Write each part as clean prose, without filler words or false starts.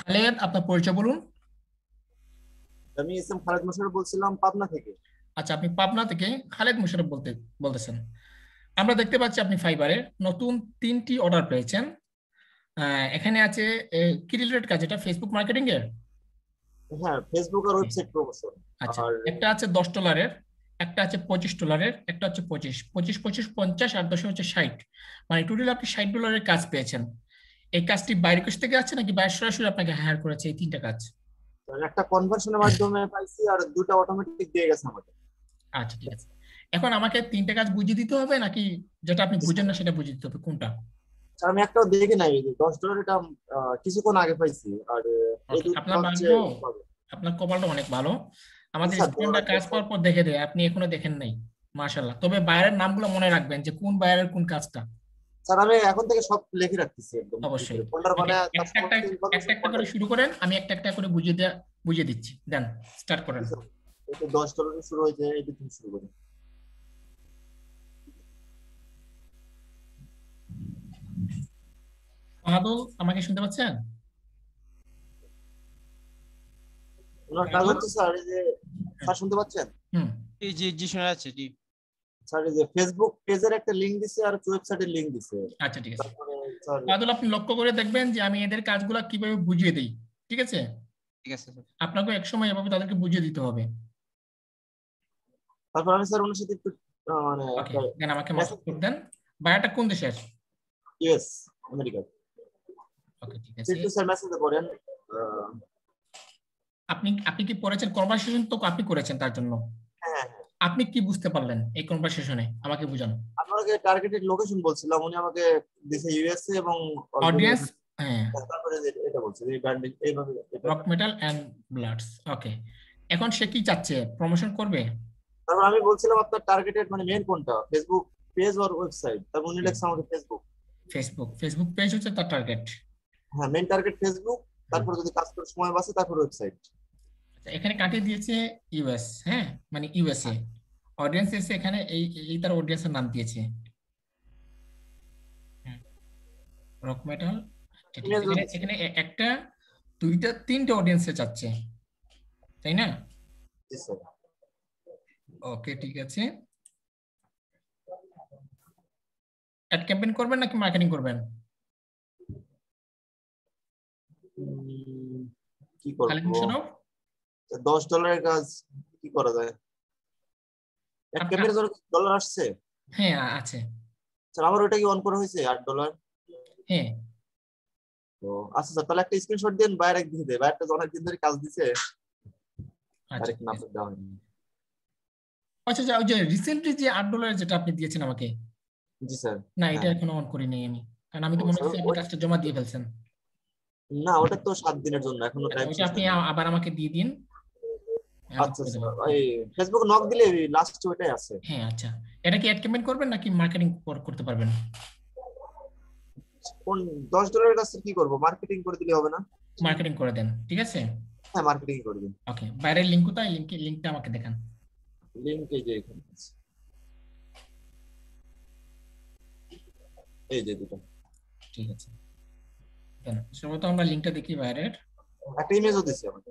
খালেদ, আপনার পরিচয় বলুন। আমি ইসলাম খালেদ মোশাররফ বলছিলাম পাবনা থেকে। আচ্ছা, আপনি পাবনা থেকে খালেদ মোশাররফ বলতেছেন। আমরা দেখতে পাচ্ছি আপনি ফাইবারে নতুন 3টি অর্ডার পেয়েছেন। এখানে আছে কি রিলেটেড কাজ, এটা ফেসবুক মার্কেটিং এর? হ্যাঁ, ফেসবুক আর ওয়েবসাইট প্রমোশন। আচ্ছা, আর একটা আছে $10, একটা আছে $25, একটা হচ্ছে 25, 25, 25, 50, আর 10 হচ্ছে 60। মানে টোটাল আপনি $60 কাজ পেয়েছেন। এই কাজটি বাইরে কাছ থেকে আছে নাকি বাইরে সরাসরি আপনাকে হায়ার করেছে এই 3টা কাজ? একটা কনভার্সনের মাধ্যমে পাইছি, আর দুটো অটোমেটিক দিয়ে গেছে আমাকে। আচ্ছা, ঠিক আছে। এখন আমাকে 3টা কাজ বুঝিয়ে দিতে হবে নাকি যেটা আপনি বুঝেন না সেটা বুঝিয়ে দিতে হবে, কোনটা? স্যার, আমি একটাও দেখি নাই, এই যে $10 এটা কিছুক্ষণ আগে পাইছি। আর এই ওকে, দুটো আপনার হচ্ছে ভাগ্য, আপনার কপালটা অনেক ভালো। জি আমাদের স্যার, স্টুডেন্টরা ধন্যবাদ কাজ স্যার। পাওয়ার পর দেখে দেয়, আপনি এখনো দেখেন নাই। মাশাল্লাহ, তবে বাইরের নামগুলো মনে রাখবেন যে কোন বাইরের কোন কাজটা। স্যার, আমি এখন থেকে সব লিখে রাখতেছি একদম অবশ্যই। ফোল্ডার ওকে, বানায়, তার একটা একটা সমস্ত একটা ইনফরমেশন একটা করে ফোল্ডার। শুরু করেন, আমি একটা একটা করে বুঝিয়ে দিচ্ছি, দেন স্টার্ট করেন। এই তো $10 শুরু হয়েছে, এই তুমি শুরু করি। মাহাদুল, আমাকে শুনতে পাচ্ছেন? ওনার কাজ মাহাদুল। হচ্ছে স্যার, এই যে হ্যাঁ। স্যার শুনতে পাচ্ছেন? হুম। জি জি জি, শোনা যাচ্ছে জি। স্যার, এই যে ফেসবুক পেজের একটা লিংক দিছে আর ওয়েবসাইটের লিংক দিছে। আচ্ছা, ঠিক আছে। তারপরে স্যার, মাহাদুল, আপনি লক্ষ্য করে দেখবেন যে আমি এদের কাজগুলো কিভাবে বুঝিয়ে দিই। ঠিক আছে? ঠিক আছে স্যার। আপনাকে একসময় এভাবে তাদেরকে বুঝিয়ে দিতে হবে। তারপর আমি স্যার ওনার সাথে একটু মানে ওকে, একটা দেন আমাকে মাফ মেসেজ। করে দেন। বায়াটা কোন দেশের? US, America. ওকে, ঠিক আছে। একটু স্যার মেসেজ করেন। আহ, আপনি আপনি কি পড়েছেন কনভারসেশন, তো আপনি করেছেন তার জন্য। হ্যাঁ, আপনি কি বুঝতে পারলেন এই কনভারসেশনে, আমাকে বুঝান। আপনাকে টার্গেটেড লোকেশন বলছিলাম, উনি আমাকে দিছে ইউএসএ এবং অলরেডি। অডিয়েন্স। হ্যাঁ। তারপরে এটা বলছে যে ব্র্যান্ডিং এইভাবে এটা। Rock metal and bloods. Okay. এখন সে কি চাচ্ছে, প্রমোশন করবে? তারপর আমি বলছিলাম আপনার টার্গেটেড মানে মেন কোনটা, ফেসবুক পেজ আর ওয়েবসাইট। তারপর উনি লেখছে আমাকে ফেসবুক। ফেসবুক, ফেসবুক পেজ হচ্ছে তার টার্গেট। হ্যাঁ, মেন টার্গেট ফেসবুক। তারপর যদি কাজ করার সময় বাঁচে তারপর ওয়েবসাইট। এখানে কাটিয়ে দিয়েছে ইউএস, হ্যাঁ, মানে ইউএসএ। অডিয়েন্স এসে এখানে এই এই তার অডিয়েন্সের নাম দিয়েছে। Rock metal. ঠিক আছে, ইমেজও এখানে দিছে। এখানে একটা, দুইটা, তিনটে অডিয়েন্সে চাচ্ছে, তাই না? জি স্যার। ওকে, ঠিক আছে। অ্যাড ক্যাম্পেইন করবেন নাকি মার্কেটিং করবেন? কি খালিদ করবো? মুশাররফ। $10 কাজ কি করা যায়? এক আপ- ক্যামেরার আপ- জন্য ডলার আসছে। হ্যাঁ, আছে। স্যার, আমার ওটা কি অন করা হয়েছে $8? হ্যাঁ। তো আচ্ছা স্যার, তাহলে একটা স্ক্রিনশট দিন, বাইরে দিয়ে দেয়, বাইরটা তো অনেকদিন ধরে কাজ দিছে। আচ্ছা, ডাইরেক্ট ঠিক না আছে। দেওয়া হয়নি। আচ্ছা, আচ্ছা, ওই যে রিসেন্টলি যে $8 যেটা আপনি দিয়েছেন আমাকে, জি স্যার। না এটা হ্যাঁ। এখনো অন করিনি আমি। কারণ আমি ও তো মনে স্যার, হচ্ছে আপনি ওই কাজটা জমা দিয়ে ফেলছেন। না, ওটা তো 7 দিনের জন্য, এখনো আচ্ছা, টাইম ওইটা শেষ আপনি হয়নি। আবার আমাকে দিয়ে দিন, আমি আচ্ছা করে দেবো। স্যার, ওই ফেসবুক নক দিলে লাস্টে ওইটাই আছে। হ্যাঁ, আচ্ছা। এটা কি অ্যাড ক্যাম্পেইন করবেন নাকি মার্কেটিং করতে পারবেন? কোন $10 কাছে কি করবো, মার্কেটিং করে দিলে হবে না? মার্কেটিং করে দেন, ঠিক আছে। হ্যাঁ, মার্কেটিং করে দিন। ওকে, বাইরের লিঙ্ক কোথায়, লিঙ্কটা আমাকে দেখান। লিঙ্ক এই যে এখানে আছে। এই যে দুটো। ঠিক আছে, দেন। শুরুত আমরা লিঙ্কটা দেখি বাইরের। একটা ইমেজও দিছে আমাকে।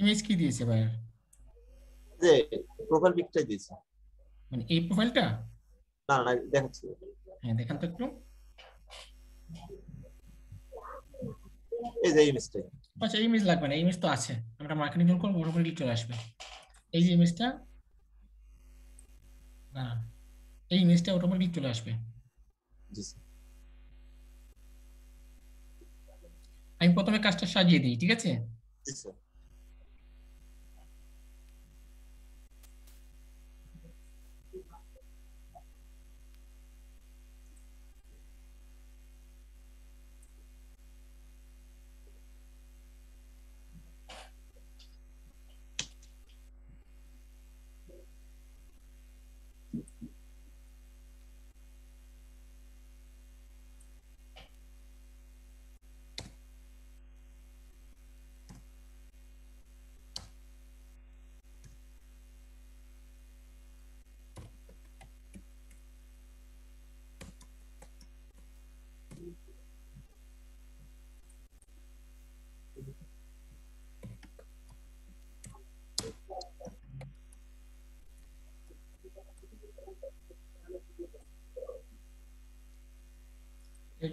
ইমেজ কি দিয়েছে বাইরের? যে প্রোফাইল পিকটাই দিয়েছে। মানে এই প্রোফাইলটা? না না, দেখাচ্ছি। হ্যাঁ, দেখান তো একটু। এই যে ইমেজটাই। আচ্ছা, ইমেজ লাগবে না, ইমেজ তো আছে। আমরা মার্কেটিং যখন করবো অটোমেটিক চলে আসবে এই যে ইমেজটা। না, এই ইমেজটা অটোমেটিক চলে আসবে। জি স্যার। আমি প্রথমে কাজটা সাজিয়ে দিই, ঠিক আছে। জি স্যার।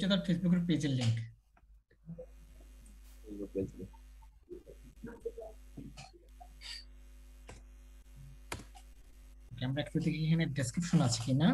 হচ্ছে তার ফেসবুকের পেজের লিংক। আমরা একটু দেখি এখানে ডেসক্রিপশন আছে কিনা।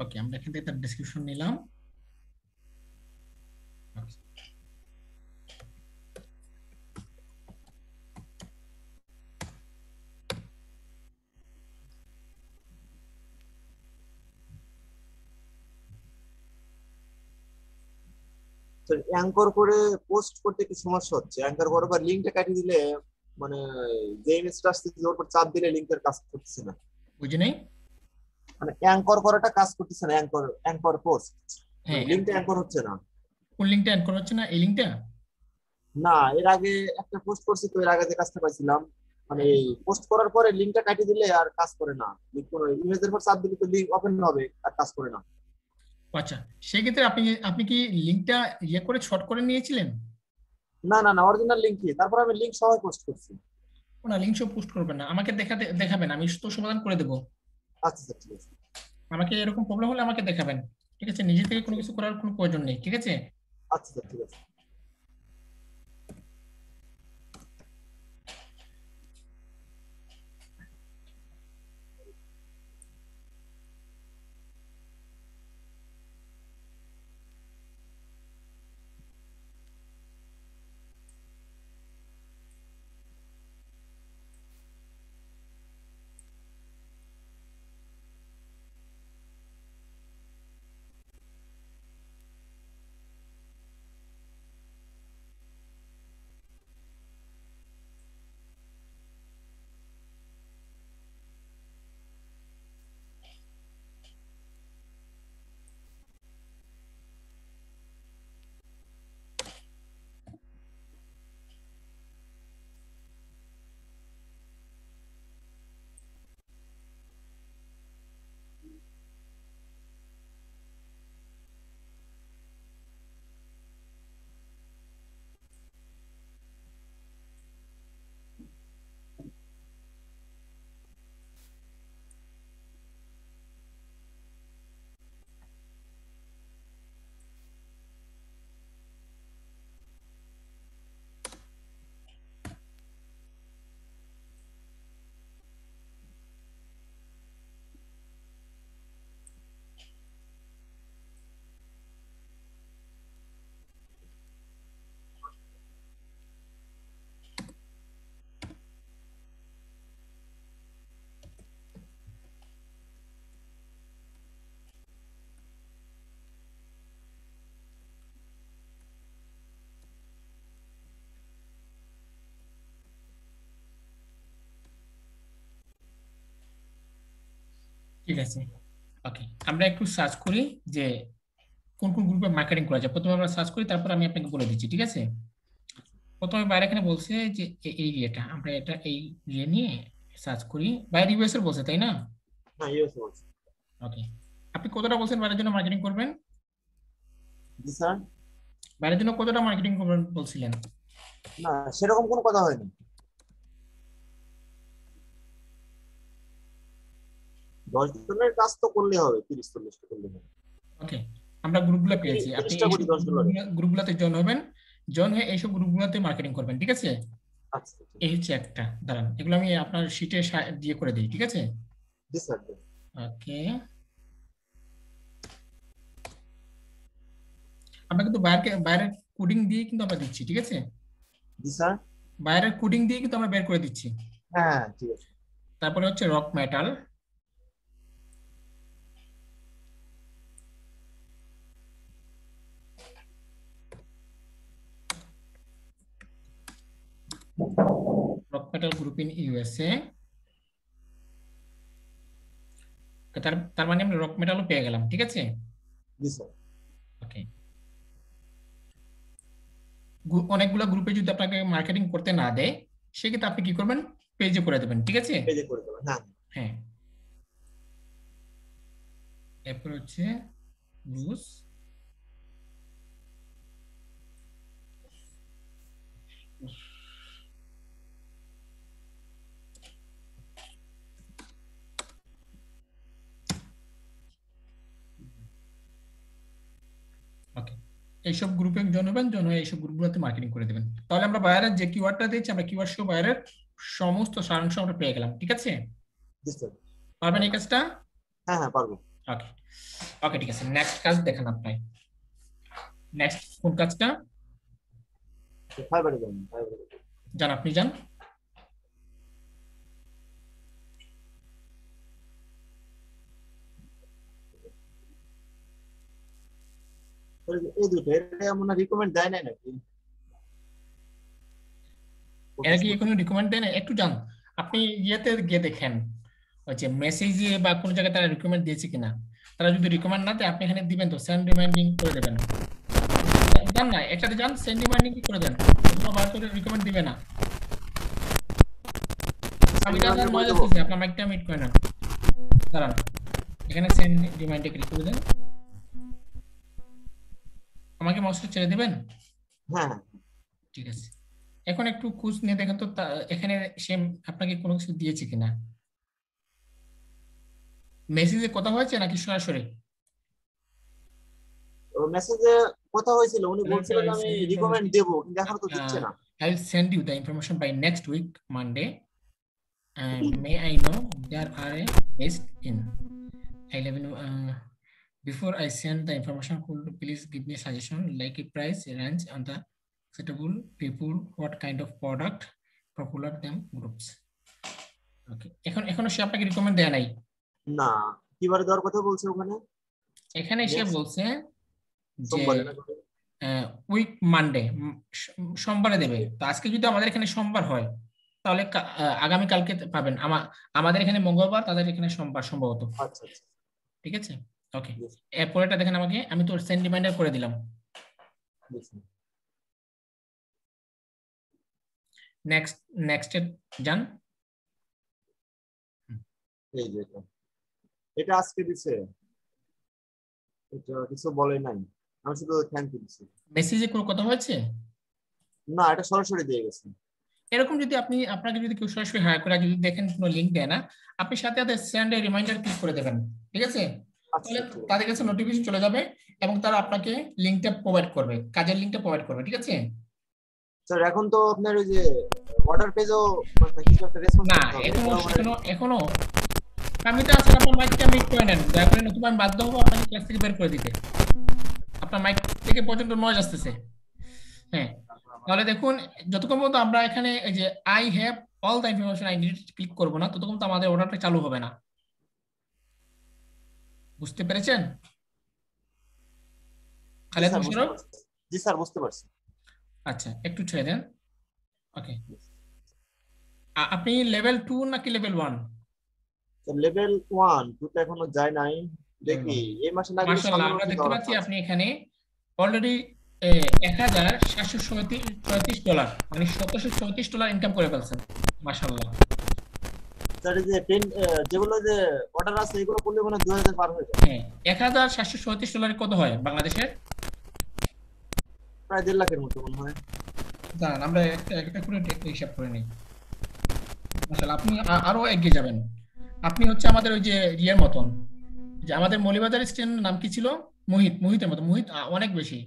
ওকে, আমরা এখান থেকে তার ডেসক্রিপশন নিলাম। অ্যাঙ্কর করে পোস্ট করতে কি সমস্যা হচ্ছে? অ্যাঙ্কর বরাবর লিঙ্কটা কাটিয়ে দিলে মানে যে ইমেজটা আসছে ওর উপর চাপ দিলে লিঙ্কের কাজ করতেছে না। বুঝি নাই। মানে অ্যাঙ্কর করাটা কাজ করতেছে না, অ্যাঙ্কর অ্যাঙ্কর পোস্ট হ্যাঁ, লিঙ্কটা অ্যাঙ্কর হচ্ছে না। কোন লিংকটা অ্যাড করা হচ্ছে না? এই লিংকটা? না, এর আগে একটা পোস্ট করছি তো, এর আগে যে কাজটা পাইছিলাম মানে পোস্ট করার পরে লিঙ্কটা কাটিয়ে দিলে আর কাজ করে না। লিঙ্ক কোনো ইমেজের উপর চাপ দিলে তো লিঙ্ক ওপেন হবে আর কাজ করে না। আচ্ছা, সেক্ষেত্রে আপনি আপনি কি লিংকটা ইয়ে করে শর্ট করে নিয়েছিলেন? না না না, অরিজিনাল লিঙ্কই, তারপর আমি লিঙ্ক সহ পোস্ট করছি। না, লিংক সব পোস্ট করবেন না, আমাকে দেখাবেন, আমি তো সমাধান করে দেবো। আচ্ছা স্যার, ঠিক আছে। আমাকে এরকম প্রবলেম হলে আমাকে দেখাবেন, ঠিক আছে? নিজে থেকে কোনো কিছু করার কোনো প্রয়োজন নেই, ঠিক আছে? আচ্ছা স্যার, ঠিক আছে। ঠিক আছে, ওকে। আমরা একটু সার্চ করি যে কোন কোন গ্রুপে মার্কেটিং করা যায়। প্রথমে আমরা সার্চ করি, তারপর আমি আপনাকে বলে দিচ্ছি, ঠিক আছে? প্রথমে বাইরে এখানে বলছে যে এই ইয়েটা, আমরা এটা এই ইয়ে নিয়ে সার্চ করি। বাইরে ইউএস এর বলছে, তাই না? হ্যাঁ, ইউএস বলছি। ওকে, আপনি কতটা বলছেন বাইরের জন্য মার্কেটিং করবেন? জি স্যার। বাইরের জন্য কতটা মার্কেটিং করবেন বলছিলেন? না, সেরকম কোনো কথা হয়নি। 10 জনের কাজ তো করলে হবে, 30-40টা করলে হবে। ওকে, আমরা গ্রুপগুলো পেয়েছি, আপনি 30টা করি 10 ডলারে। গ্রুপগুলোতে জয়েন হবেন, জয়েন হয়ে এইসব গ্রুপগুলোতে মার্কেটিং করবেন, ঠিক আছে? আচ্ছা, ঠিক এই আছে। হচ্ছে একটা, দাঁড়ান এগুলো আমি আপনার শিটে দিয়ে করে দিই, ঠিক আছে? জি স্যার। ওকে, আমরা কিন্তু বাইরের কোডিং দিয়ে কিন্তু আমরা দিচ্ছি, ঠিক আছে? জি স্যার। বাইরের কোডিং দিয়ে কিন্তু আমরা বের করে দিচ্ছি। হ্যাঁ, ঠিক আছে। তারপরে হচ্ছে rock metal, rock metal group in USA. তার মানে আমরা রক মেটালও পেয়ে গেলাম, ঠিক আছে? জি স্যার। ওকে, অনেকগুলো গ্রুপে যদি আপনাকে মার্কেটিং করতে না দেয়, সেক্ষেত্রে আপনি কি করবেন? পেজে করে দেবেন, ঠিক আছে? পেজে করে দেবেন, হ্যাঁ। হ্যাঁ, এরপর হচ্ছে লুজ, ওকে। এইসব গ্রুপে জনবেন, এইসব গ্রুপগুলোতে মার্কেটিং করে দেবেন। তাহলে আমরা বায়ারের যে কিওয়ার্ডটা দিয়েছি, আমরা কিওয়ার্ড সহ বায়ারের সমস্ত সারাংশ আমরা পেয়ে গেলাম। ঠিক আছে, জি স্যার। পারবেন এই কাজটা? হ্যাঁ হ্যাঁ পারবো। ওকে ওকে, ঠিক আছে। নেক্সট কাজ দেখান আপনি। নেক্সট কোন কাজটা? ফাইবারে যান, ফাইবারে যান, আপনি যান। এই দুটো এটা মনে রিকমেন্ড দেয় নাই নাকি? এরা কি কোনো রিকমেন্ড দেয় না? একটু যান আপনি, ইয়েতে গিয়ে দেখেন ওই যে মেসেজে বা কোনো জায়গায় তারা রিকমেন্ড দিয়েছে কিনা। তারা যদি রিকমেন্ড না দেয়, আপনি এখানে দিবেন তো সেন্ড রিমাইন্ডিং করে দেবেন। যান না, একটাতে যান, সেন্ড রিমাইন্ডিং কি করে দেন, বার করে রিকমেন্ড দিবে না। আমি জানার নয় যাচ্ছে, আপনার মাইকটা মিট করে নেন। দাঁড়ান, এখানে সেন্ড রিমাইন্ডে ক্লিক করে দেন। আমাকে মাউসটা ছেড়ে দিবেন? হ্যাঁ ঠিক আছে, এখন একটু খোঁজ নিয়ে দেখেন তো এখানে সে আপনাকে কোনো কিছু দিয়েছে কিনা। মেসেজে কথা হয়েছে নাকি সরাসরি? মেসেজে কথা হয়েছিল, উনি বলছিলেন আমি রিকমেন্ড দেব, কিন্তু এখন তো দিচ্ছে না। I will send you the information by next week Monday, and may I know there are a best in 11 before I send the information, could you please give me a suggestion like a price range on the suitable people, what kind of product, popular them groups. Okay, এখনো সে আপনাকে recommend দেয় নাই? না, কিবারে দেওয়ার কথা বলছে ওখানে? এখানে সে বলছে যে সোমবারে না? উইক মানডে, সোমবারে দেবে। তো আজকে যদি আমাদের এখানে সোমবার হয়, তাহলে আগামী কালকে পাবেন। আমাদের এখানে মঙ্গলবার, তাদের এখানে সোমবার সম্ভবত। আচ্ছা আচ্ছা, ঠিক আছে, ওকে। এরপরেটা দেখেন আমাকে, আমি তো সেন্ড রিমাইন্ডার করে দিলাম। নেক্সট যান। এই যে এটা আজকে দিছে, এটা কিছু বলে নাই, আমি শুধু থ্যাংক ইউ দিছি। মেসেজে কোনো কথা হয়েছে? না, এটা সরাসরি দিয়ে গেছে। এরকম যদি আপনাকে যদি কেউ সরাসরি হায়ার করে, যদি দেখেন কোনো লিংক দেয় না, আপনি সাথে সাথে সেন্ড এ রিমাইন্ডার ক্লিক করে দেবেন। ঠিক আছে, তাহলে তাদের কাছে নোটিফিকেশন চলে যাবে এবং তারা আপনাকে লিংকটা প্রোভাইড করবে, কাজের লিংকটা প্রোভাইড করবে। ঠিক আছে স্যার, এখন তো আপনার ওই যে অর্ডার পেজও মানে কিছু একটা রেসপন্স না, এখনো আমি তো আসলে আপনার মাইকটা মিট করে নেন, দয়া করে, নতুবা আমি বাধ্য হবো আপনাকে ক্লাস থেকে বের করে দিতে। আপনার মাইক থেকে পর্যন্ত নয়েজ আসতেছে। হ্যাঁ, তাহলে দেখুন, যতক্ষণ পর্যন্ত আমরা এখানে এই যে I have all the information I need click করবো না, ততক্ষণ তো আমাদের অর্ডারটা চালু হবে না। বুঝতে পেরেছেন খালেদ মোশাররফ? জি স্যার, বুঝতে পারছি। আচ্ছা, একটু ছেড়ে দেন। ওকে, আপনি লেভেল 2 নাকি লেভেল 1? লেভেল 1 2 তে এখনো যায় নাই, দেখি এই মাসে না গেলে মাশাআল্লাহ, আমরা দেখতে পাচ্ছি আপনি এখানে অলরেডি $1037.34, মানে $734 ইনকাম করে ফেলছেন। মাশাআল্লাহ স্যার, এই যে যেগুলো যে অর্ডার আছে এগুলো করলে মানে 2000 পার হয়ে যায়। হ্যাঁ, $1737 কত হয় বাংলাদেশের? প্রায় 1.5 লাখের মতো মনে হয়। দাঁড়ান, আমরা একটা করে হিসাব করে নিই। মাশাআল্লাহ, আপনি আরো এগিয়ে যাবেন। আপনি হচ্ছে আমাদের ওই যে রিয়ার মতন, যে আমাদের মৌলিবাজার স্ট্যান্ডের নাম কি ছিল? মোহিতের মতো। মোহিত অনেক বেশি।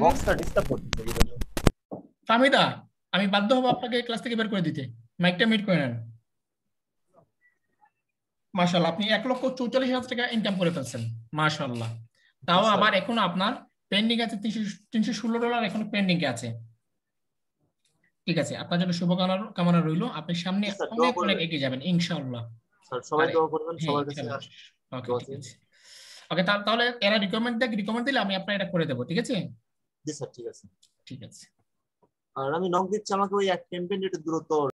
বক্সটা ডিস্টার্ব করতেছে। ফাহমিদা, আমি বাধ্য হব আপনাকে ক্লাস থেকে বের করে দিতে, মাইকটা মিট করে নেন। মাশাআল্লাহ, আপনি 1,44,000 টাকা ইনকাম করে ফেলছেন। মাশাআল্লাহ, তাও আবার এখনো আপনার পেন্ডিং আছে $316 এখনো পেন্ডিং এ আছে। ঠিক আছে, আপনার জন্য শুভকামনা রইল, আপনি সামনে অনেক অনেক এগিয়ে যাবেন ইনশাআল্লাহ। স্যার, সবাই দোয়া করবেন সবার কাছে। ওকে, ঠিক আছে। ওকে, তাহলে এরা রিকমেন্ড দিলে আমি আপনার এটা করে দেব। ঠিক আছে? জি স্যার, ঠিক আছে। ঠিক আছে। আর আমি নক দিচ্ছি, আমাকে ওই এক ক্যাম্পেইন একটু দ্রুত